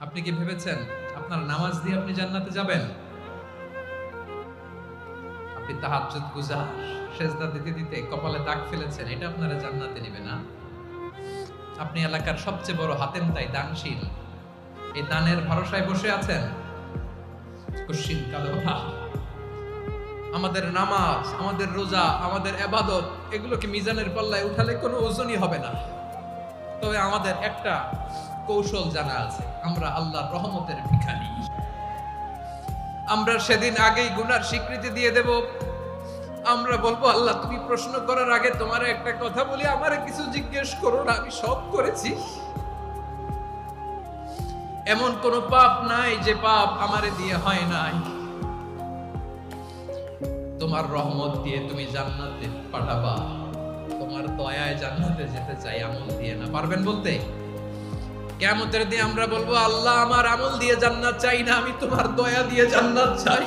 আপনি কি ভেবেছেন আপনার নামাজ দিয়ে আপনি জান্নাতে যাবেন? আপনি তাহাজ্জুদ গুজার, সেজদা দিতে দিতে কপালে দাগ ফেলেছেন, এটা আপনারা জান্নাতে নেবে না? আপনি এলাকার সবচেয়ে বড় হাতেম তাই দানশীল, এই দানের ভরসায় বসে আছেন কুশ্চিন কালো ভাব। আমাদের নামাজ, আমাদের রোজা, আমাদের ইবাদত এগুলোকে মিজানের পাল্লায় উঠালে কোনো ওজনই হবে না। তবে আমাদের একটা কৌশল জানা আছে, আমরা আল্লাহর রহমতের ভিখারি। আমরা সেদিন আগেই গুনার স্বীকৃতি দিয়ে দেব। আমরা বলবো, আল্লাহ তুমি প্রশ্ন করার আগে তোমার একটা কথা বলি, আমারে কিছু জিজ্ঞেস করো না, আমি সব করেছি। এমন কোন পাপ নাই যে পাপ আমারে দিয়ে হয় নাই। তোমার রহমত দিয়ে তুমি জান্নাতে পাঠাবা, তোমার দয়ায় জান্নাতে যেতে চাই, আমল দিয়ে না। পারবেন বলতে? কিয়ামতের দিন আমরা বলবো, আল্লাহ আমার আমল দিয়ে জান্নাত চাই না, আমি তোমার দয়া দিয়ে জান্নাত চাই।